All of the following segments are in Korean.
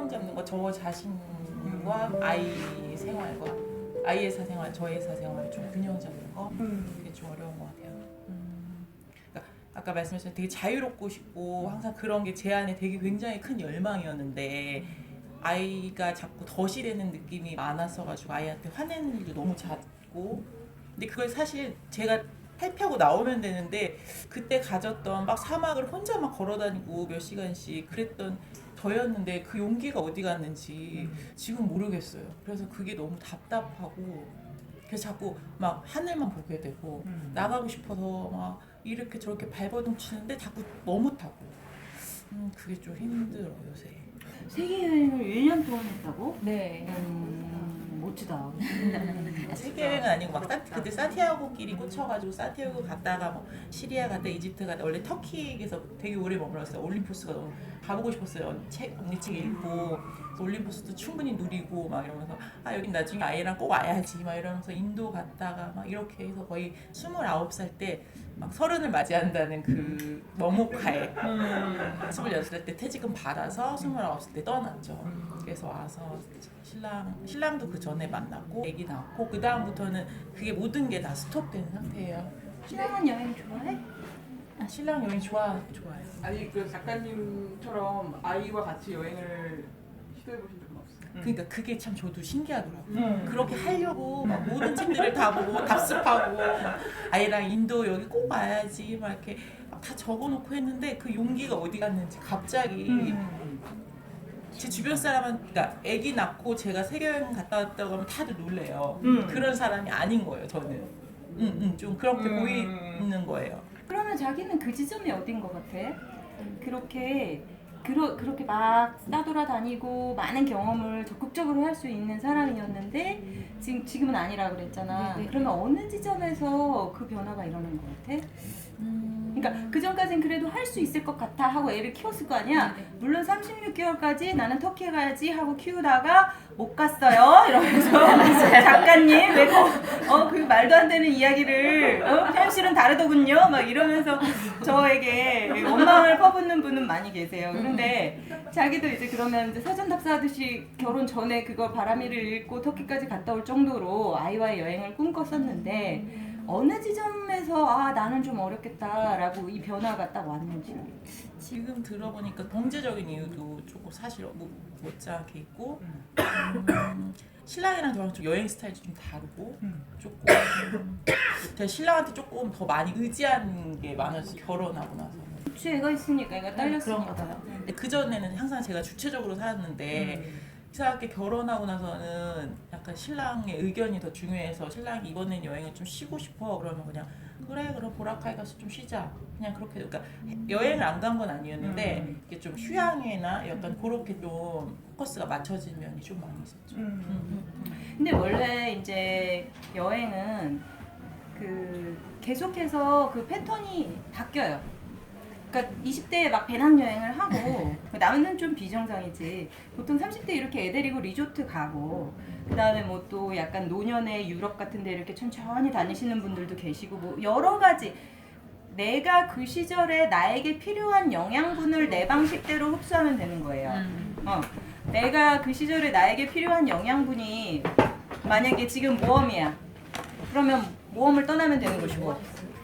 균형 잡는 거 저 자신과 아이 생활과 아이의 사생활, 저의 사생활 좀 균형 잡는 거 그게 좀 어려운 것 같아요. 그러니까 아까 말씀하신 되게 자유롭고 싶고 항상 그런 게 제 안에 되게 굉장히 큰 열망이었는데 아이가 자꾸 덫이 되는 느낌이 많았어가지고 아이한테 화내는 일도 너무 잦고 근데 그걸 사실 제가 탈피하고 나오면 되는데 그때 가졌던 막 사막을 혼자 막 걸어다니고 몇 시간씩 그랬던 저였는데 그 용기가 어디 갔는지 지금 모르겠어요. 그래서 그게 너무 답답하고 그래서 자꾸 막 하늘만 보게 되고 나가고 싶어서 막 이렇게 저렇게 발버둥 치는데 자꾸 너무 타고 그게 좀 힘들어요 요새. 세계 여행을 1년 동안 했다고? 네. 멋지다. 세계 여행은 아니고 막 그때 산티아고끼리 꽂혀가지고 산티아고 갔다가 뭐 시리아 갔다 이집트 갔다 원래 터키에서 되게 오래 머물렀어요. 올림포스가 너무 가보고 싶었어요. 언니 책 읽고 올림포스도 충분히 누리고 막 이러면서 아 여긴 나중에 아이랑 꼭 와야지 막 이러면서 인도 갔다가 막 이렇게 해서 거의 29살 때 막 30을 맞이한다는 그 먹먹하에 26살 때 퇴직금 받아서 29살 때 떠났죠. 그래서 와서 신랑도 그 전에 만났고 아기 낳고 그 다음부터는 그게 모든 게 다 스톱된 상태예요. 신랑은 여행 좋아해? 신랑 여행 좋아해요. 아니 그 작가님처럼 아이와 같이 여행을 시도해 보신 적은 없어요? 그러니까 그게 참 저도 신기하더라고요. 그렇게 하려고 막 모든 책들을 다 보고 답습하고 막 아이랑 인도 여기 꼭 와야지 막 이렇게 막 다 적어놓고 했는데 그 용기가 어디 갔는지 갑자기 제 주변 사람은 그러니까 아기 낳고 제가 세계여행 갔다 왔다고 하면 다들 놀래요. 그런 사람이 아닌 거예요 저는. 좀 그렇게 보이는 거예요. 그러면 자기는 그 지점이 어딘 것 같아? 그렇게 막 싸돌아다니고 많은 경험을 적극적으로 할 수 있는 사람이었는데 지금은 아니라 그랬잖아. 네네. 그러면 어느 지점에서 그 변화가 일어난 것 같아? 그러니까 그 전까지는 그래도 할 수 있을 것 같아 하고 애를 키웠을 거 아니야? 네네. 물론 36개월까지 나는 터키에 가야지 하고 키우다가 못 갔어요 이러면서 작가님 왜 그 말도 안 되는 이야기를 현실은 다르더군요 막 이러면서 저에게 원망을 퍼붓는 분은 많이 계세요. 그런데 자기도 이제 그러면 이제 사전 답사하듯이 결혼 전에 그걸 바람이를 읽고 터키까지 갔다 올 정도로 아이와의 여행을 꿈꿨었는데 어느 지점에서 아 나는 좀 어렵겠다라고 이 변화가 딱 왔는지. 지금 들어보니까 경제적인 이유도 조금 사실 못지않게 있고 신랑이랑 저랑 좀 여행 스타일이 좀 다르고 조금 제가 신랑한테 조금 더 많이 의지하는 게 많아서 결혼하고 나서 그치 애가 있으니까 애가 딸렸으니까. 근데 그전에는 항상 제가 주체적으로 살았는데 이상하게 결혼하고 나서는 약간 신랑의 의견이 더 중요해서 신랑이 이번엔 여행을 좀 쉬고 싶어 그러면 그냥 그래 그럼 보라카이 가서 좀 쉬자 그냥 그렇게 그러니까 여행을 안 간 건 아니었는데 이게 좀 휴양이나 약간 그렇게 좀 포커스가 맞춰진 면이 좀 많이 있었죠. 근데 원래 이제 여행은 그 계속해서 그 패턴이 바뀌어요. 그러니까 20대에 막 배낭여행을 하고 나는 좀 비정상이지. 보통 30대 이렇게 애 데리고 리조트 가고 그 다음에 뭐 또 약간 노년의 유럽 같은 데 이렇게 천천히 다니시는 분들도 계시고 뭐 여러 가지 내가 그 시절에 나에게 필요한 영양분을 내 방식대로 흡수하면 되는 거예요. 내가 그 시절에 나에게 필요한 영양분이 만약에 지금 모험이야. 그러면 모험을 떠나면 되는 것이고.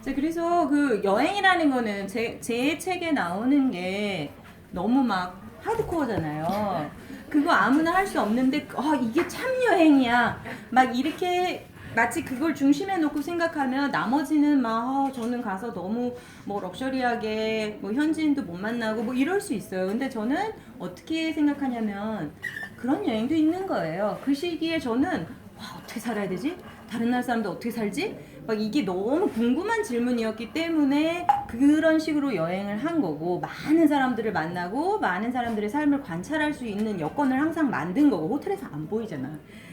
그래서 그 여행이라는 거는 제 책에 나오는 게 너무 막 하드코어잖아요. 그거 아무나 할 수 없는데 이게 참 여행이야. 막 이렇게 마치 그걸 중심에 놓고 생각하면 나머지는 막 저는 가서 너무 뭐 럭셔리하게 뭐 현지인도 못 만나고 뭐 이럴 수 있어요. 근데 저는 어떻게 생각하냐면 그런 여행도 있는 거예요. 그 시기에 저는 어떻게 살아야 되지? 다른 나라 사람들 어떻게 살지? 막 이게 너무 궁금한 질문이었기 때문에 그런 식으로 여행을 한 거고 많은 사람들을 만나고 많은 사람들의 삶을 관찰할 수 있는 여건을 항상 만든 거고 호텔에서 안 보이잖아.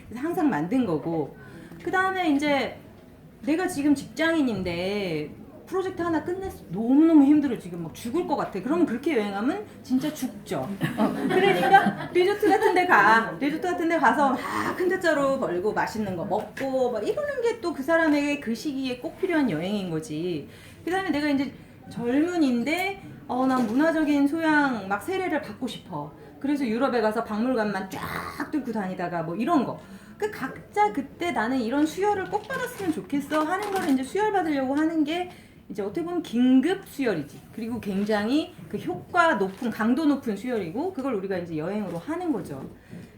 그래서 항상 만든 거고 그 다음에 이제 내가 지금 직장인인데 프로젝트 하나 끝냈어. 너무너무 힘들어. 지금 막 죽을 것 같아. 그러면 그렇게 여행하면 진짜 죽죠. 그러니까 리조트 같은 데 가. 리조트 같은 데 가서 막 큰 대자로 벌고 맛있는 거 먹고 막 이러는 게 또 그 사람에게 그 시기에 꼭 필요한 여행인 거지. 그 다음에 내가 이제 젊은인데 난 문화적인 소양 막 세례를 받고 싶어. 그래서 유럽에 가서 박물관만 쫙 뚫고 다니다가 뭐 이런 거. 그 각자 그때 나는 이런 수혈을 꼭 받았으면 좋겠어 하는 거를 이제 수혈 받으려고 하는 게 이제 어떻게 보면 긴급 수혈이지. 그리고 굉장히 그 효과 높은 강도 높은 수혈이고 그걸 우리가 이제 여행으로 하는 거죠.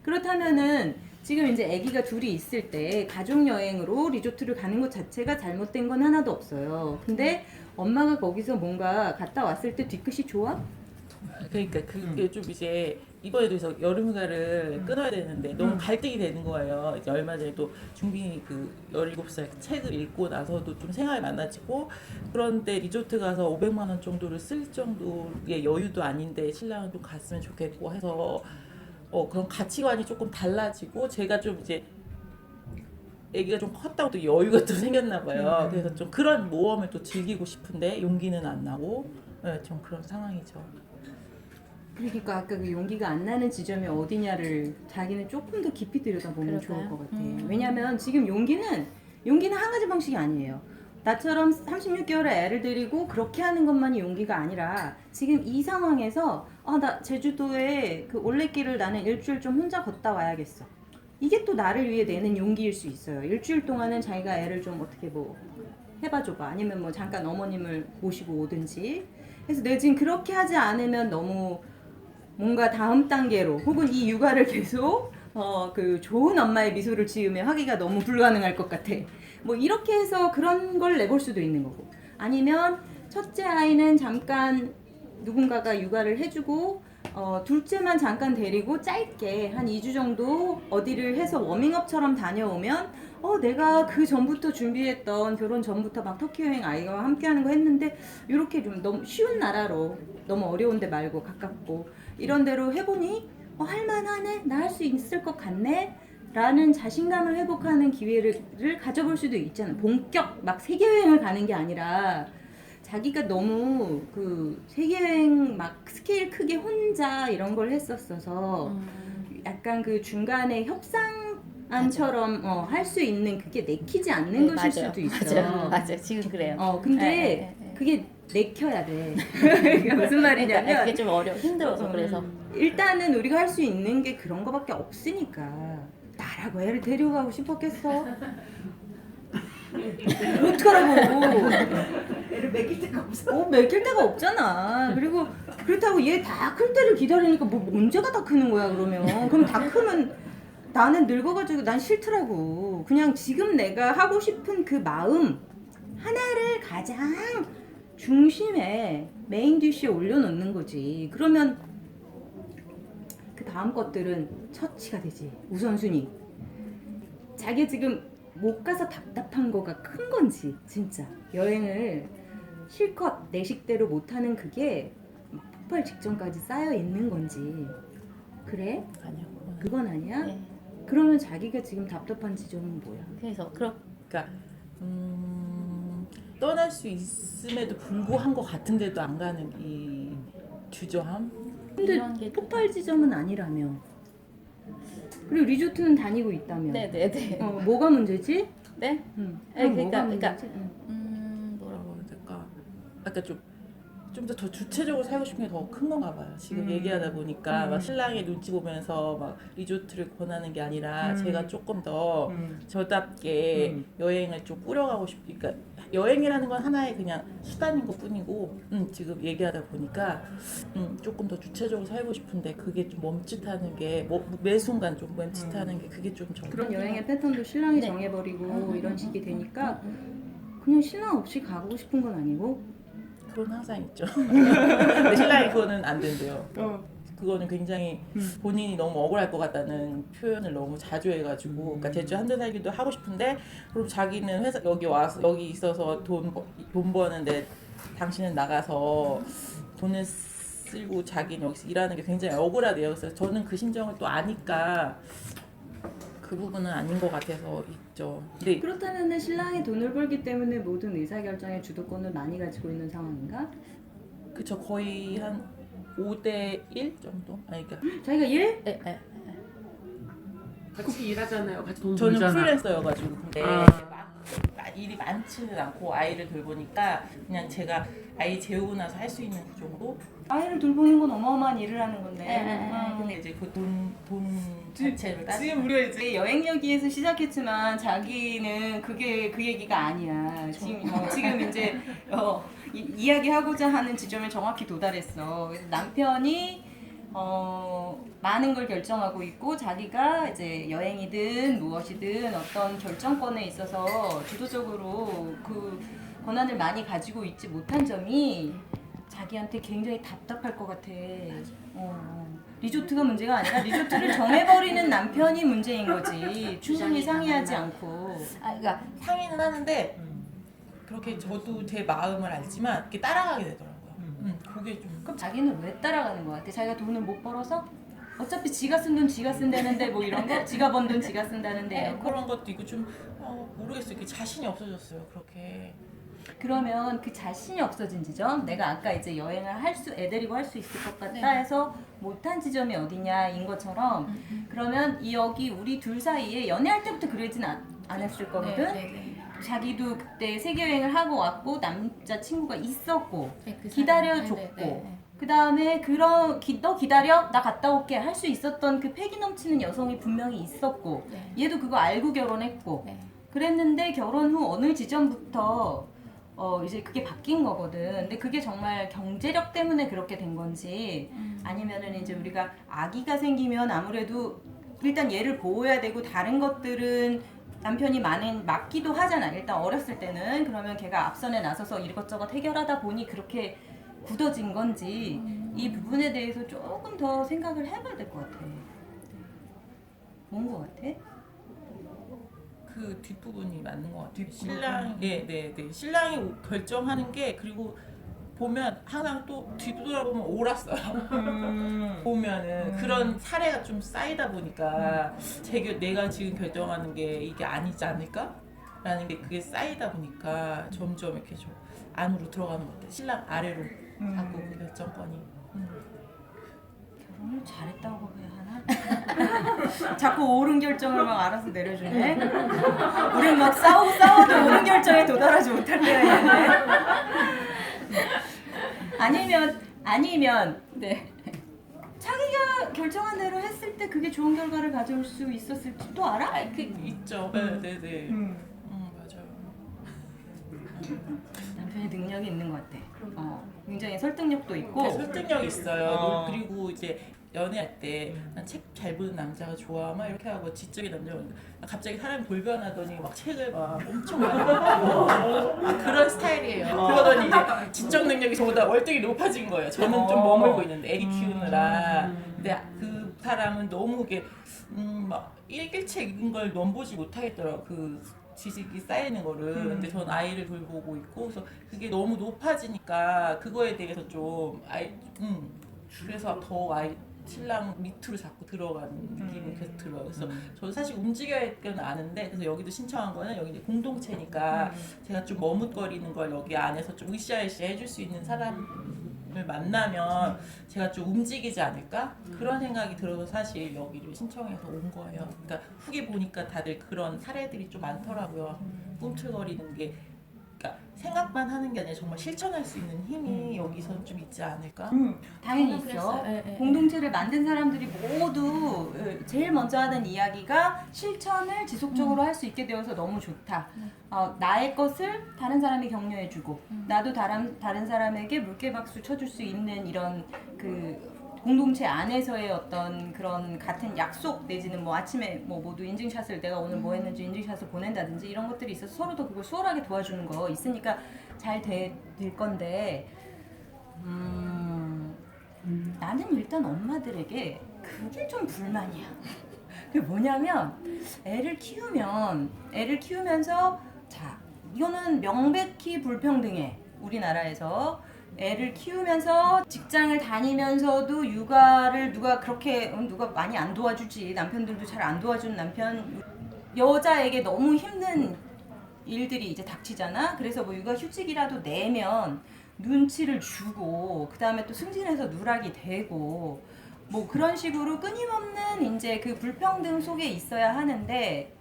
그렇다면은 지금 이제 아기가 둘이 있을 때 가족 여행으로 리조트를 가는 것 자체가 잘못된 건 하나도 없어요. 근데 엄마가 거기서 뭔가 갔다 왔을 때 뒤끝이 좋아? 그러니까 그게 좀 이제 이번에도 그래서 여름휴가를 끊어야 되는데 너무 갈등이 되는 거예요. 이제 얼마 전에 또 중빈이 그 17살 책을 읽고 나서도 좀 생각이 많아지고 그런데 리조트 가서 500만 원 정도를 쓸 정도의 여유도 아닌데 신랑은 좀 갔으면 좋겠고 해서 그런 가치관이 조금 달라지고 제가 좀 이제 애기가 좀 컸다고 또 여유가 또 생겼나 봐요. 그래서 좀 그런 모험을 또 즐기고 싶은데 용기는 안 나고 좀 그런 상황이죠. 그러니까 아까 그 용기가 안 나는 지점이 어디냐를 자기는 조금 더 깊이 들여다보면 그럴까요? 좋을 것 같아. 왜냐면 지금 용기는 한 가지 방식이 아니에요. 나처럼 36개월의 애를 데리고 그렇게 하는 것만이 용기가 아니라 지금 이 상황에서 나 제주도에 그 올레길을 나는 일주일 좀 혼자 걷다 와야겠어. 이게 또 나를 위해 내는 용기일 수 있어요. 일주일 동안은 자기가 애를 좀 어떻게 뭐 해봐줘봐. 아니면 뭐 잠깐 어머님을 모시고 오든지. 그래서 내가 지금 그렇게 하지 않으면 너무 뭔가 다음 단계로 혹은 이 육아를 계속 그 좋은 엄마의 미소를 지으며 하기가 너무 불가능할 것 같아. 뭐 이렇게 해서 그런 걸 내볼 수도 있는 거고. 아니면 첫째 아이는 잠깐 누군가가 육아를 해주고 둘째만 잠깐 데리고 짧게 한 2주 정도 어디를 해서 워밍업처럼 다녀오면 내가 그 전부터 준비했던 결혼 전부터 막 터키 여행 아이와 함께 하는 거 했는데 이렇게 좀 너무 쉬운 나라로 너무 어려운 데 말고 가깝고 이런 데로 해보니 할만하네? 나 할 수 있을 것 같네? 라는 자신감을 회복하는 기회를 가져볼 수도 있잖아. 본격 막 세계여행을 가는 게 아니라 자기가 너무 그 세계여행 막 스케일 크게 혼자 이런 걸 했었어서 약간 그 중간에 협상안처럼 할 수 있는 그게 내키지 않는 것일 수도 있어. 맞아요. 지금 그래요. 근데 그게 내켜야 돼. 그러니까 무슨 말이냐면 그게 좀 힘들어서 그래서. 일단은 우리가 할 수 있는 게 그런 거밖에 없으니까 나라고 애를 데려가고 싶었겠어? 어떡하라고. 애를 먹일 데가 없어. 먹일 데가 없잖아. 그리고 그렇다고 얘 다 클 때를 기다리니까 뭐 언제가 다 크는 거야 그러면. 그럼 다 크면 나는 늙어가지고 난 싫더라고. 그냥 지금 내가 하고 싶은 그 마음 하나를 가장 중심에 메인 디쉬에 올려놓는 거지. 그러면 그 다음 것들은 처치가 되지. 우선순위. 자기 지금 못 가서 답답한 거가 큰 건지 진짜 여행을 실컷 내 식대로 못하는 그게 막 폭발 직전까지 쌓여 있는 건지. 그래? 아니요. 그건 아니야? 네. 그러면 자기가 지금 답답한 지점은 뭐야? 그래서 그러니까 떠날 수 있음에도 불구한 것 같은데도 안 가는 이 주저함. 근데 이런 게 폭발 지점은 아니라며. 그리고 리조트는 다니고 있다며. 네네네. 뭐가 문제지? 네? 응. 네, 뭐가 그러니까 문제지? 뭐라고 해야 될까? 아까 좀 더 주체적으로 살고 싶은 게 더 큰 건가 봐요. 지금 얘기하다 보니까 막 신랑의 눈치 보면서 막 리조트를 권하는 게 아니라 제가 조금 더 저답게 여행을 좀 꾸려가고 그러니까 여행이라는 건 하나의 그냥 수단인 것 뿐이고 지금 얘기하다 보니까 조금 더 주체적으로 살고 싶은데 그게 좀 멈칫하는 게 매 순간 좀 멈칫하는 게 그게 좀 그런 여행의 패턴도 신랑이 네. 정해버리고 이런 식이 되니까 그냥 신랑 없이 가고 싶은 건 아니고. 그건 항상 있죠. 근데 신랑이 그거는 안 된대요. 그거는 굉장히 본인이 너무 억울할 것 같다는 표현을 너무 자주 해가지고 그러니까 제주 한달 살기도 하고 싶은데 그럼 자기는 회사 여기 있어서 돈 버는데 당신은 나가서 돈을 쓰고 자기는 여기서 일하는 게 굉장히 억울하대요. 그래서 저는 그 심정을 또 아니까 그 부분은 아닌 것 같아서 있죠. 근데 그렇다면 신랑이 돈을 벌기 때문에 모든 의사결정의 주도권을 많이 가지고 있는 상황인가? 그쵸 거의 한 5대1 정도? 아니 그러니까 자기가 일? 네, 네. 같이 일하잖아요. 같이 돈 저는 벌잖아. 프리랜서여가지고 근데 아. 막 일이 많지는 않고 아이를 돌보니까 그냥 제가 아이 재우고 나서 할 수 있는 그 정도. 아이를 돌보는 건 어마어마한 일을 하는 건데. 근데 이제 그 돈 자체를 지금 우리가 이제 여행 얘기에서 시작했지만 자기는 그게 그 얘기가 아니야. 지금 이제 이야기하고자 하는 지점에 정확히 도달했어. 그래서 남편이 많은 걸 결정하고 있고 자기가 이제 여행이든 무엇이든 어떤 결정권에 있어서 주도적으로 그 권한을 많이 가지고 있지 못한 점이 자기한테 굉장히 답답할 것 같아. 리조트가 문제가 아니라 리조트를 정해버리는 남편이 문제인 거지. 충분히 상의하지 않고. 그러니까 상의는 하는데 그렇게 저도 제 마음을 알지만 이렇게 따라가게 되더라고요. 그게 좀 그럼 자기는 왜 따라가는 것 같아? 자기가 돈을 못 벌어서? 어차피 지가 쓴 돈 지가 쓴다는데 뭐 이런 거? 지가 번 돈 지가 쓴다는데 이런 거? 그런 것도 있고 좀 모르겠어요. 이렇게 자신이 없어졌어요. 그렇게. 그러면 그 자신이 없어진 지점, 내가 아까 이제 여행을 애 데리고 할 수 있을 것 같다 해서 못한 지점이 어디냐인 것처럼 그러면 여기 우리 둘 사이에 연애할 때부터 그러진 않았을 거거든? 자기도 그때 세계 여행을 하고 왔고 남자 친구가 있었고 기다려줬고 그 다음에 너 기다려 나 갔다 올게 할 수 있었던 그 패기 넘치는 여성이 분명히 있었고 얘도 그거 알고 결혼했고 그랬는데 결혼 후 어느 지점부터 이제 그게 바뀐 거거든. 근데 그게 정말 경제력 때문에 그렇게 된 건지 아니면은 이제 우리가 아기가 생기면 아무래도 일단 얘를 보호해야 되고 다른 것들은 남편이 맡기도 하잖아. 일단 어렸을 때는. 그러면 걔가 앞선에 나서서 이것저것 해결하다 보니 그렇게 굳어진 건지 이 부분에 대해서 조금 더 생각을 해봐야 될 것 같아. 뭔 것 같아? 그 뒷부분이 맞는 것 같아요. 신랑이 결정하는 게 그리고 보면 항상 또 뒤돌아보면 옳았어요. 보면은 그런 사례가 좀 쌓이다 보니까 내가 지금 결정하는 게 이게 아니지 않을까? 라는 게 그게 쌓이다 보니까 점점 이렇게 좀 안으로 들어가는 것 같아요. 신랑 아래로 자꾸 그 결정권이. 결혼을 잘했다고 해야 하나? 자꾸 옳은 결정을 막 알아서 내려주네. 우린 막 싸워도 옳은 결정에 도달하지 못할 때가 있는데. 아니면 자기가 결정한 대로 했을 때 그게 좋은 결과를 가져올 수 있었을지 또 알아? 있죠. 네네. 맞아요. 남편이 능력이 있는 것 같아. 굉장히 설득력도 있고. 설득력 있어요. 그리고 이제 연애할 때 난 책 잘 보는 남자가 좋아 막 이렇게 하고 지적인 남자가 있는데 갑자기 사람이 돌변하더니 막 책을 막 엄청 많이 읽고 그런 스타일이에요. 그러더니 이제 지적 능력이 저보다 월등히 높아진 거예요. 저는 좀 머물고 있는데 애기 키우느라. 근데 그 사람은 너무 이게 막 일책 읽은 걸 넘보지 못하겠더라고. 그 지식이 쌓이는 거를. 근데 전 아이를 돌보고 있고 그래서 그게 너무 높아지니까 그거에 대해서 좀 그래서 더 신랑 밑으로 자꾸 들어가는 느낌이 계속 들어요. 그래서 저도 사실 움직여야 할 건 아는데 그래서 여기도 신청한 거는 여기 이제 공동체니까 제가 좀 머뭇거리는 걸 여기 안에서 좀 으쌰으쌰 해줄 수 있는 사람을 만나면 제가 좀 움직이지 않을까? 그런 생각이 들어서 사실 여기를 신청해서 온 거예요. 그러니까 후기 보니까 다들 그런 사례들이 좀 많더라고요. 꿈틀거리는 게 그러니까 생각만 하는 게 아니라 정말 실천할 수 있는 힘이 여기서 좀 있지 않을까? 당연히 있어. 공동체를 만든 사람들이 모두 제일 먼저 하는 이야기가 실천을 지속적으로 할 수 있게 되어서 너무 좋다. 나의 것을 다른 사람이 격려해주고 나도 다른 사람에게 물개박수 쳐줄 수 있는 이런 그 공동체 안에서의 어떤 그런 같은 약속 내지는 뭐 아침에 뭐 모두 인증샷을 내가 오늘 뭐 했는지 인증샷을 보낸다든지 이런 것들이 있어서 서로도 그걸 수월하게 도와주는 거 있으니까 잘 될 건데 나는 일단 엄마들에게 그게 좀 불만이야. 그게 뭐냐면 애를 키우면서 자 이거는 명백히 불평등해. 우리나라에서 애를 키우면서 직장을 다니면서도 육아를 누가 많이 안 도와주지. 남편들도 잘 안 도와주는 남편 여자에게 너무 힘든 일들이 이제 닥치잖아. 그래서 뭐 육아 휴직이라도 내면 눈치를 주고 그 다음에 또 승진해서 누락이 되고 뭐 그런 식으로 끊임없는 이제 그 불평등 속에 있어야 하는데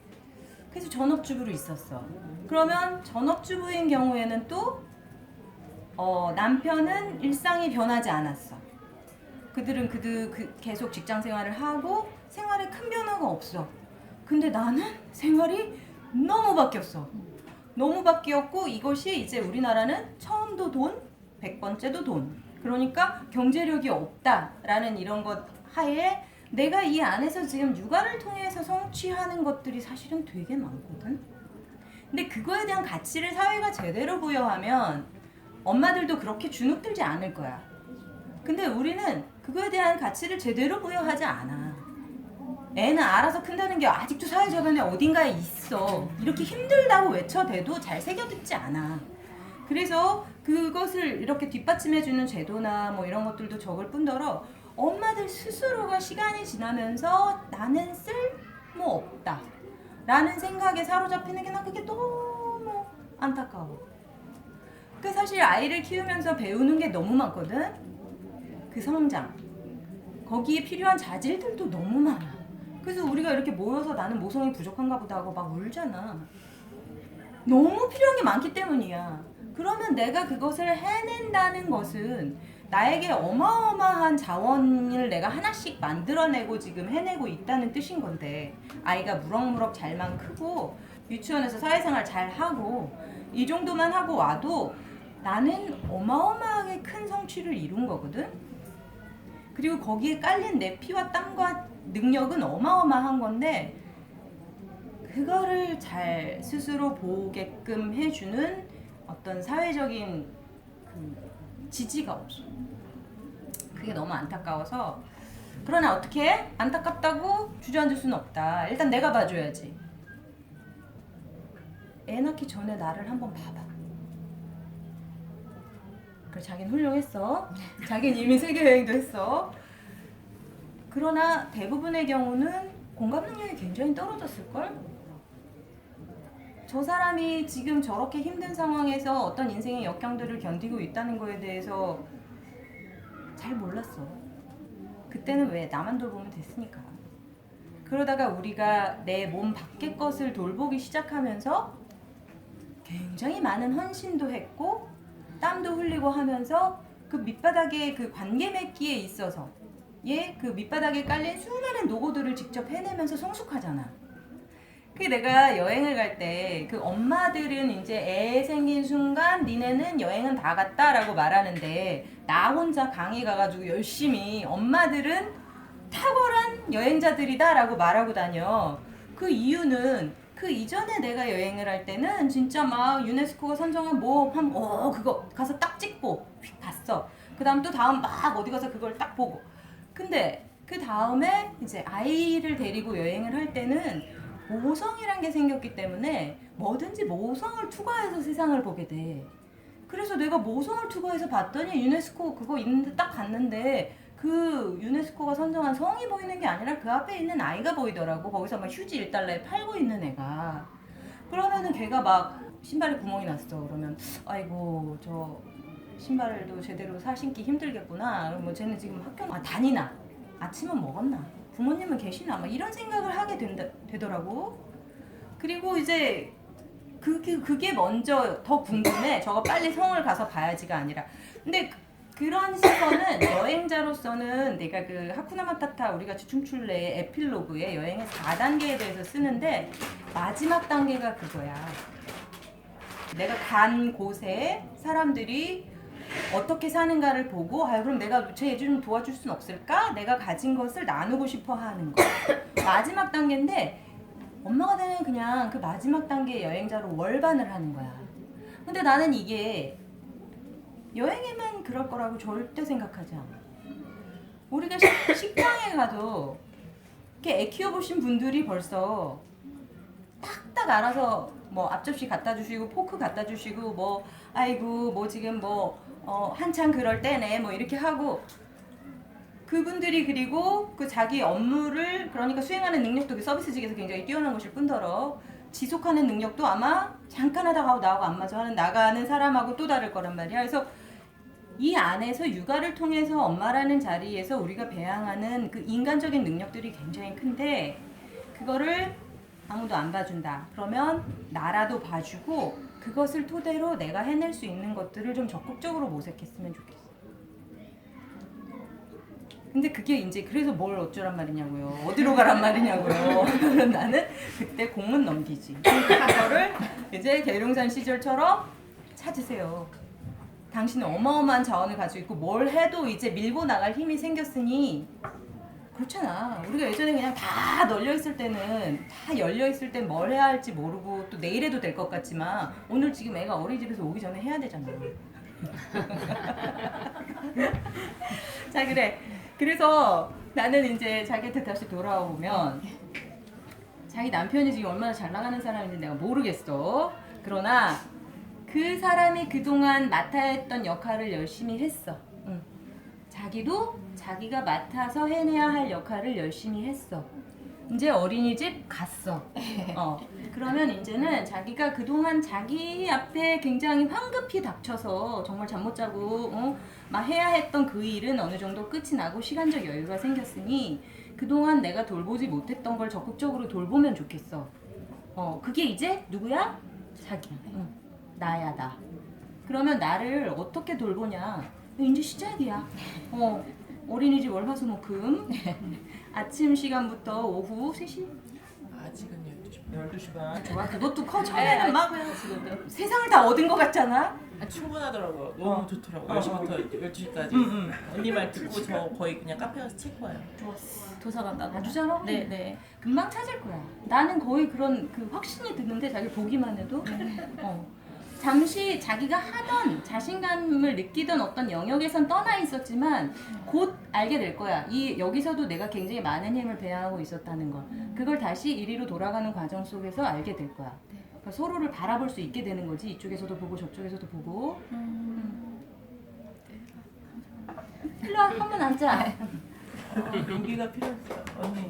그래서 전업주부로 있었어. 그러면 전업주부인 경우에는 또 남편은 일상이 변하지 않았어. 그들은 계속 직장 생활을 하고 생활에 큰 변화가 없어. 근데 나는 생활이 너무 바뀌었어. 너무 바뀌었고 이것이 이제 우리나라는 처음도 돈, 100번째도 돈. 그러니까 경제력이 없다라는 이런 것 하에 내가 이 안에서 지금 육아를 통해서 성취하는 것들이 사실은 되게 많거든. 근데 그거에 대한 가치를 사회가 제대로 부여하면 엄마들도 그렇게 주눅들지 않을 거야. 근데 우리는 그거에 대한 가치를 제대로 부여하지 않아. 애는 알아서 큰다는 게 아직도 사회적인 어딘가에 있어. 이렇게 힘들다고 외쳐대도 잘 새겨듣지 않아. 그래서 그것을 이렇게 뒷받침해주는 제도나 뭐 이런 것들도 적을 뿐더러 엄마들 스스로가 시간이 지나면서 나는 쓸모없다 라는 생각에 사로잡히는 게 나 그게 너무 안타까워. 그 사실 아이를 키우면서 배우는 게 너무 많거든. 그 성장 거기에 필요한 자질들도 너무 많아. 그래서 우리가 이렇게 모여서 나는 모성이 부족한가 보다 하고 막 울잖아. 너무 필요한 게 많기 때문이야. 그러면 내가 그것을 해낸다는 것은 나에게 어마어마한 자원을 내가 하나씩 만들어내고 지금 해내고 있다는 뜻인 건데, 아이가 무럭무럭 잘만 크고 유치원에서 사회생활 잘 하고 이 정도만 하고 와도 나는 어마어마하게 큰 성취를 이룬 거거든. 그리고 거기에 깔린 내 피와 땀과 능력은 어마어마한 건데 그거를 잘 스스로 보게끔 해주는 어떤 사회적인 그 지지가 없어. 그게 너무 안타까워서. 그러나 어떻게 해? 안타깝다고 주저앉을 수는 없다. 일단 내가 봐줘야지. 애 낳기 전에 나를 한번 봐봐. 그래, 자기는 훌륭했어. 자기는 이미 세계 여행도 했어. 그러나 대부분의 경우는 공감 능력이 굉장히 떨어졌을걸? 저 사람이 지금 저렇게 힘든 상황에서 어떤 인생의 역경들을 견디고 있다는 거에 대해서 잘 몰랐어. 그때는 왜 나만 돌보면 됐으니까. 그러다가 우리가 내 몸 밖의 것을 돌보기 시작하면서 굉장히 많은 헌신도 했고 땀도 흘리고 하면서 그 밑바닥의 그 관계 맺기에 있어서 그 밑바닥에 깔린 수많은 노고들을 직접 해내면서 성숙하잖아. 그 내가 여행을 갈 때 그 엄마들은 이제 애 생긴 순간 니네는 여행은 다 갔다라고 말하는데 나 혼자 강의 가가지고 열심히 엄마들은 탁월한 여행자들이다라고 말하고 다녀. 그 이유는 그 이전에 내가 여행을 할 때는 진짜 막 유네스코가 선정한 그거 가서 딱 찍고 휙 봤어. 그 다음 또 다음 막 어디 가서 그걸 딱 보고. 근데 그 다음에 이제 아이를 데리고 여행을 할 때는 모성이란 게 생겼기 때문에 뭐든지 모성을 투과해서 세상을 보게 돼. 그래서 내가 모성을 투과해서 봤더니 유네스코 그거 있는데 딱 갔는데 그 유네스코가 선정한 성이 보이는 게 아니라 그 앞에 있는 아이가 보이더라고. 거기서 막 휴지 1달러에 팔고 있는 애가. 그러면은 걔가 막 신발에 구멍이 났어. 그러면 아이고 저 신발도 제대로 사 신기 힘들겠구나. 뭐 쟤는 지금 학교 다니나? 아침은 먹었나? 부모님은 계시나? 막 이런 생각을 하게 되더라고. 그리고 이제 그게 먼저 더 궁금해. 저거 빨리 성을 가서 봐야지가 아니라. 근데 그런 시선은 여행자로서는 내가 그 하쿠나 마타타 우리 같이 춤출래 에필로그에 여행의 4단계에 대해서 쓰는데 마지막 단계가 그거야. 내가 간 곳에 사람들이 어떻게 사는가를 보고 그럼 내가 쟤 좀 도와줄 순 없을까? 내가 가진 것을 나누고 싶어 하는 거. 마지막 단계인데 엄마가 되면 그냥 그 마지막 단계 여행자로 월반을 하는 거야. 근데 나는 이게 여행에만 그럴 거라고 절대 생각하지 않아. 우리가 식당에 가도 이렇게 애 키워보신 분들이 벌써 딱 알아서 뭐 앞접시 갖다 주시고 포크 갖다 주시고 뭐 아이고 뭐 지금 뭐 한창 그럴 때네 뭐 이렇게 하고 그분들이 그리고 그 자기 업무를 그러니까 수행하는 능력도 그 서비스직에서 굉장히 뛰어난 것일 뿐더러 지속하는 능력도 아마 잠깐 하다가 나하고 안 맞아 하는 나가는 사람하고 또 다를 거란 말이야. 그래서 이 안에서 육아를 통해서 엄마라는 자리에서 우리가 배양하는 그 인간적인 능력들이 굉장히 큰데 그거를 아무도 안 봐준다. 그러면 나라도 봐주고 그것을 토대로 내가 해낼 수 있는 것들을 좀 적극적으로 모색했으면 좋겠어. 근데 그게 이제 그래서 뭘 어쩌란 말이냐고요. 어디로 가란 말이냐고요. 그럼 나는 그때 공문 넘기지. 그거를 이제 계룡산 시절처럼 찾으세요. 당신은 어마어마한 자원을 가지고 있고 뭘 해도 이제 밀고 나갈 힘이 생겼으니 그렇잖아. 우리가 예전에 그냥 다 널려 있을 때는 다 열려 있을 땐 뭘 해야 할지 모르고 또 내일 해도 될 것 같지만 오늘 지금 애가 어린이집에서 오기 전에 해야 되잖아. 자 그래. 그래서 나는 이제 자기한테 다시 돌아와 보면 자기 남편이 지금 얼마나 잘 나가는 사람인지 내가 모르겠어. 그러나 그 사람이 그동안 맡아야 했던 역할을 열심히 했어. 응. 자기도 자기가 맡아서 해내야 할 역할을 열심히 했어. 이제 어린이집 갔어. 그러면 이제는 자기가 그동안 자기 앞에 굉장히 황급히 닥쳐서 정말 잠 못 자고 막 해야 했던 그 일은 어느 정도 끝이 나고 시간적 여유가 생겼으니 그동안 내가 돌보지 못했던 걸 적극적으로 돌보면 좋겠어. 그게 이제 누구야? 자기야. 나야 나. 그러면 나를 어떻게 돌보냐? 이제 시작이야. 어린이집 월화수목금 아침 시간부터 오후 3시? 아직은 12시 반. 좋아. 그것도 커. 처음에는 막 세상을 다 얻은 것 같잖아. 충분하더라고요. 너무 좋더라고요. 10시부터 12시까지. 언니 말 듣고 저 거의 그냥 카페 가서 책 봐요. 도서관 가고. 아주 잘 어울려. 네네. 금방 찾을 거야. 나는 거의 그런 그 확신이 드는데 자기 보기만 해도 잠시 자기가 하던 자신감을 느끼던 어떤 영역에선 떠나 있었지만 곧 알게 될 거야. 여기서도 내가 굉장히 많은 힘을 배양하고 있었다는 걸. 그걸 다시 이리로 돌아가는 과정 속에서 알게 될 거야. 그러니까 서로를 바라볼 수 있게 되는 거지. 이쪽에서도 보고 저쪽에서도 보고. 일로 와. 한번 앉아. 용기가 필요했어. 언니.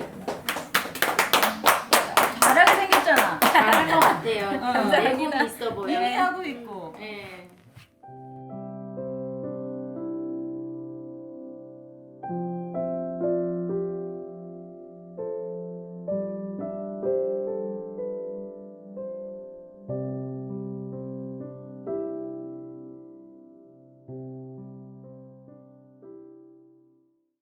잘하게 생겼잖아. 잘한 것 같아요. 감사합니다. 내공이 있어 보여. 이미 하고 있고. 네.